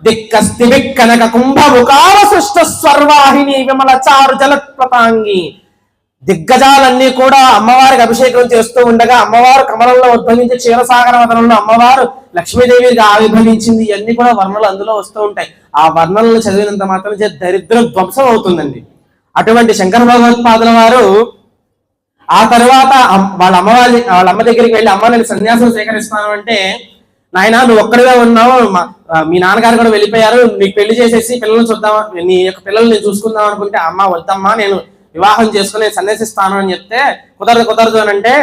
దిక్కస్తి విక్కనక కుంభముఖాల సృష్ట స్వర్వాహిని విమల చారు జలప్రతాంగి. దిగ్గజాలన్నీ కూడా అమ్మవారికి అభిషేకం చేస్తూ ఉండగా అమ్మవారు కమలంలో ఉద్భవించి క్షీరసాగర వదనంలో అమ్మవారు లక్ష్మీదేవిగా ఆవిర్భవించింది. ఇవన్నీ కూడా వర్ణలు అందులో వస్తూ ఉంటాయి. ఆ వర్ణలను చదివినంత మాత్రం దరిద్ర ధ్వంసం అవుతుందండి. అటువంటి శంకర భగవత్పాదుల వారు ఆ తర్వాత వాళ్ళ అమ్మ దగ్గరికి వెళ్ళి, అమ్మ నేను సన్యాసం స్వీకరిస్తాను అంటే, నాయన నువ్వు ఒక్కడిగా ఉన్నావు, మీ నాన్నగారు కూడా వెళ్ళిపోయారు, నీకు పెళ్లి చేసేసి పిల్లల్ని చూద్దాం, నీ యొక్క పిల్లల్ని నేను చూసుకుందాం అనుకుంటే, అమ్మ వద్దమ్మా నేను వివాహం చేసుకుని సన్యాసిస్తాను అని చెప్తే, కుదరదు అని అంటే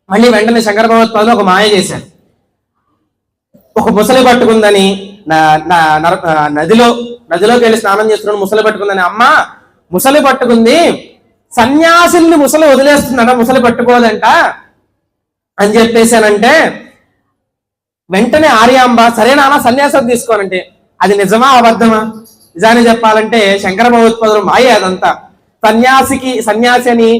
మళ్ళీ వెంటనే శంకర భగవత్పాదులు ఒక మాయ చేశారు. ఒక ముసలి పట్టుకుందని నదిలోకి వెళ్ళి స్నానం చేస్తున్నాడు, ముసలి పట్టుకుందని. అమ్మ ముసలి పట్టుకుంది, సన్యాసుల్ని ముసలి వదిలేస్తుందట, ముసలి పట్టుకోదంట అని చెప్పేశానంటే వెంటనే ఆర్యాంబ సరే నాన్న సన్యాసం తీసుకోనంటే, అది నిజమా అబద్ధమా? నిజాన్ని చెప్పాలంటే శంకర భగవత్పాదులు మాయ అదంతా. సన్యాసి అని,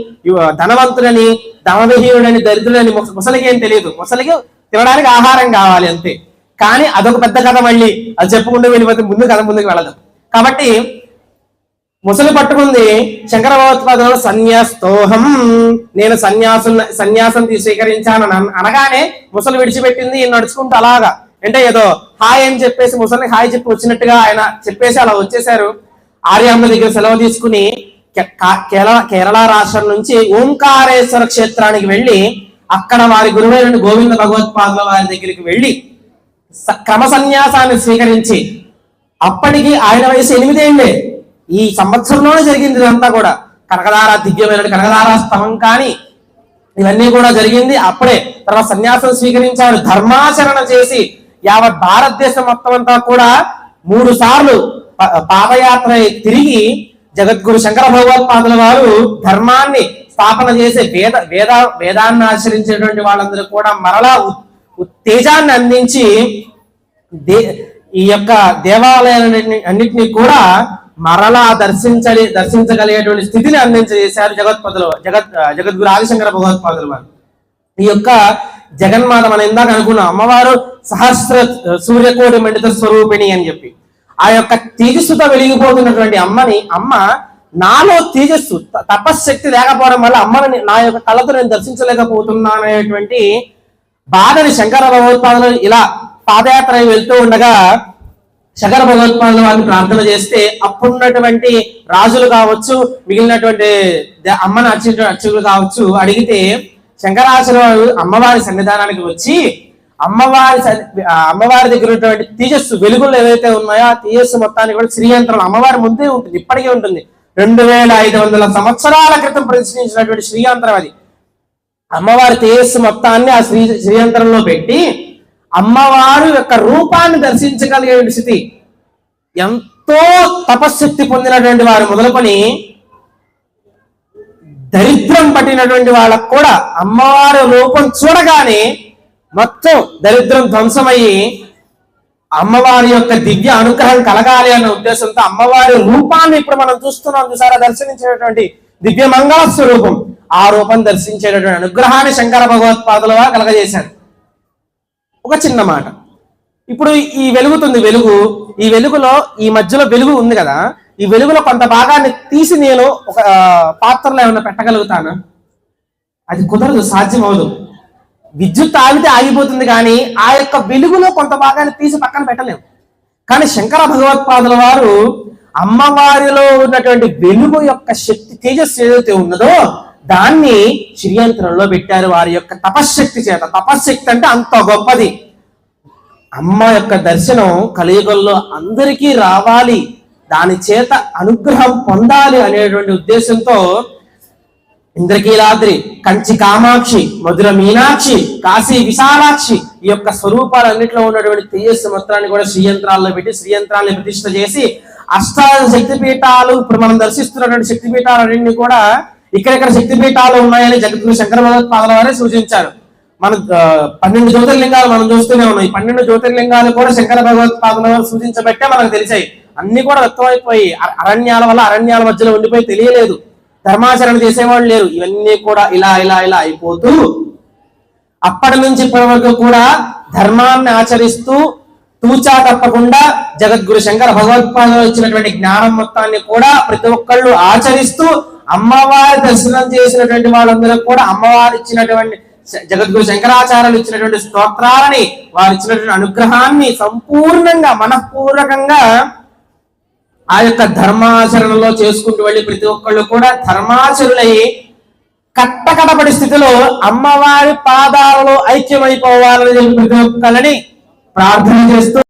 ధనవంతుడని, ధనవిహీనుడని, దరిద్రుడని ముసలికి ఏం తెలియదు. ముసలికి తినడానికి ఆహారం కావాలి అంతే. కానీ అదొక పెద్ద కథ, మళ్ళీ అది చెప్పుకుంటూ వెళ్ళిపోతే ముందుకు వెళ్ళదు. కాబట్టి ముసలి పట్టుకుంది శంకర భగవత్పాదులు, సన్యాస్తోహం, నేను సన్యాసం స్వీకరించాను అనగానే ముసలి విడిచిపెట్టింది. నడుచుకుంటూ అలాగా అంటే ఏదో హాయ్ అని చెప్పేసి ముసలిని హాయ్ చెప్పి వచ్చినట్టుగా ఆయన చెప్పేసి అలా వచ్చేసారు. ఆర్యామ్మ దగ్గర సెలవు తీసుకుని కేరళ రాష్ట్రం నుంచి ఓంకారేశ్వర క్షేత్రానికి వెళ్ళి అక్కడ వారి గురువైన గోవింద భగవత్పాదుల వారి దగ్గరికి వెళ్ళి క్రమ సన్యాసాన్ని స్వీకరించి, అప్పటికి ఆయన వయసు 8 ఏళ్లే. ఈ సంవత్సరంలోనే జరిగింది ఇదంతా కూడా. కనకదార దివ్యమైన కనకదార స్తవం కానీ ఇవన్నీ కూడా జరిగింది అప్పుడే. తర్వాత సన్యాసం స్వీకరించాడు, ధర్మాచరణ చేసి యావత్ భారతదేశం మొత్తం అంతా కూడా 3 సార్లు పాదయాత్ర తిరిగి జగద్గురు శంకర భగవత్పాదుల వారు ధర్మాన్ని స్థాపన చేసి వేదాన్ని ఆచరించేటువంటి వాళ్ళందరూ కూడా మరలా ఉత్తేజాన్ని అందించి ఈ యొక్క దేవాలయాలన్నింటినీ కూడా మరలా దర్శించగలిగేటువంటి స్థితిని అందించేశారు జగద్గురు ఆదిశంకర భగవత్పాదుల వారు. ఈ యొక్క జగన్మాత మనం ఇందాక అనుకున్నాం, అమ్మవారు సహస్ర సూర్యకోటి మండిత స్వరూపిణి అని చెప్పి ఆ యొక్క తేజస్సుతో వెలిగిపోతున్నటువంటి అమ్మ నాలో తేజస్సు తపశ్శక్తి లేకపోవడం వల్ల అమ్మని నా యొక్క కళ్ళతో నేను దర్శించలేకపోతున్నాను అనేటువంటి బాధని శంకర భగవత్పాదులు ఇలా పాదయాత్ర వెళ్తూ ఉండగా శంకర భగవత్పాదుల వారిని ప్రార్థన చేస్తే అప్పుడున్నటువంటి రాజులు కావచ్చు, మిగిలినటువంటి అమ్మని అర్చకులు కావచ్చు అడిగితే శంకరాచార్యులు అమ్మవారి సన్నిధానానికి వచ్చి అమ్మవారి దగ్గర ఉన్నటువంటి తేజస్సు వెలుగులు ఏవైతే ఉన్నాయో ఆ తేజస్సు మొత్తాన్ని కూడా శ్రీయంత్రం అమ్మవారి ముందే ఉంటుంది, ఇప్పటికే ఉంటుంది. 2500 సంవత్సరాల క్రితం ప్రదర్శించినటువంటి శ్రీయంత్రం అది. అమ్మవారి తేజస్సు మొత్తాన్ని ఆ శ్రీయంత్రంలో పెట్టి అమ్మవారు యొక్క రూపాన్ని దర్శించగలిగే స్థితి. ఎంతో తపశ్శక్తి పొందినటువంటి వారు మొదలుకొని దరిద్రం పట్టినటువంటి వాళ్ళకు కూడా అమ్మవారి రూపం చూడగానే మొత్తం దరిద్రం ధ్వంసమయ్యి అమ్మవారి యొక్క దివ్య అనుగ్రహం కలగాలి అనే ఉద్దేశంతో అమ్మవారి రూపాన్ని ఇప్పుడు మనం చూస్తున్నాం చూసారా, దర్శించేటటువంటి దివ్య మంగళ స్వరూపం, ఆ రూపం దర్శించేటటువంటి అనుగ్రహాన్ని శంకర భగవత్పాదుల వారు కలగజేశారు. ఒక చిన్న మాట, ఇప్పుడు ఈ వెలుగుతుంది వెలుగు, ఈ వెలుగులో ఈ మధ్యలో వెలుగు ఉంది కదా, ఈ వెలుగులో కొంత భాగాన్ని తీసి నేను ఒక పాత్రలో ఏమైనా పెట్టగలుగుతానా? అది కుదరదు, సాధ్యం అవదు. విద్యుత్ ఆగితే ఆగిపోతుంది, కానీ ఆ యొక్క వెలుగులో కొంత భాగాన్ని తీసి పక్కన పెట్టలేము. కానీ శంకర భగవత్పాదుల వారు అమ్మవారిలో ఉన్నటువంటి వెలుగు యొక్క శక్తి తేజస్సు ఏదైతే ఉన్నదో దాన్ని శ్రీయంత్రంలో పెట్టారు వారి యొక్క తపశ్శక్తి చేత. తపశ్శక్తి అంటే అంత గొప్పది. అమ్మ యొక్క దర్శనం కలియుగంలో అందరికీ రావాలి, దాని చేత అనుగ్రహం పొందాలి అనేటువంటి ఉద్దేశంతో ఇంద్రకీలాద్రి, కంచి కామాక్షి, మధుర మీనాక్షి, కాశీ విశాలాక్షి ఈ యొక్క స్వరూపాలన్నింటిలో ఉన్నటువంటి తేజస్సు మొత్తాన్ని కూడా శ్రీయంత్రాల్లో పెట్టి శ్రీయంత్రాన్ని ప్రతిష్ఠ చేసి అష్టాదశ శక్తిపీఠాలు, ఇప్పుడు మనం దర్శిస్తున్నటువంటి శక్తిపీఠాలన్నింటినీ కూడా ఇక్కడెక్కడ శక్తిపీఠాలు ఉన్నాయని జగద్గురు శంకర భగవత్పాదుల వారే సూచించారు. మన 12 జ్యోతిర్లింగాలు మనం చూస్తూనే ఉన్నాం. ఈ 12 జ్యోతిర్లింగాలు కూడా శంకర భగవత్పాదుల వారు సూచించబట్టే మనకు తెలిసాయి. అన్ని కూడా వ్యక్తమైపోయి అరణ్యాల వల్ల అరణ్యాల మధ్యలో ఉండిపోయి తెలియలేదు, ధర్మాచరణ చేసేవాళ్ళు లేరు. ఇవన్నీ కూడా ఇలా ఇలా ఇలా అయిపోతూ అప్పటి నుంచి ఇప్పటి వరకు కూడా ధర్మాన్ని ఆచరిస్తూ తూచా తప్పకుండా జగద్గురు శంకర భగవత్పాదులు ఇచ్చినటువంటి జ్ఞానం మొత్తాన్ని కూడా ప్రతి ఒక్కళ్ళు ఆచరిస్తూ అమ్మవారి దర్శనం చేసినటువంటి వాళ్ళందరూ కూడా అమ్మవారు ఇచ్చినటువంటి జగద్గురు శంకరాచార్యులు ఇచ్చినటువంటి స్తోత్రాలని వారు ఇచ్చినటువంటి అనుగ్రహాన్ని సంపూర్ణంగా మనఃపూర్వకంగా ఆ యొక్క ధర్మాచరణలో చేసుకుంటూ వెళ్ళి ప్రతి ఒక్కళ్ళు కూడా ధర్మాచరులై కట్టకడపడి స్థితిలో అమ్మవారి పాదాలలో ఐక్యమైపోవాలని ప్రతి ఒక్కళ్ళని ప్రార్థన చేస్తూ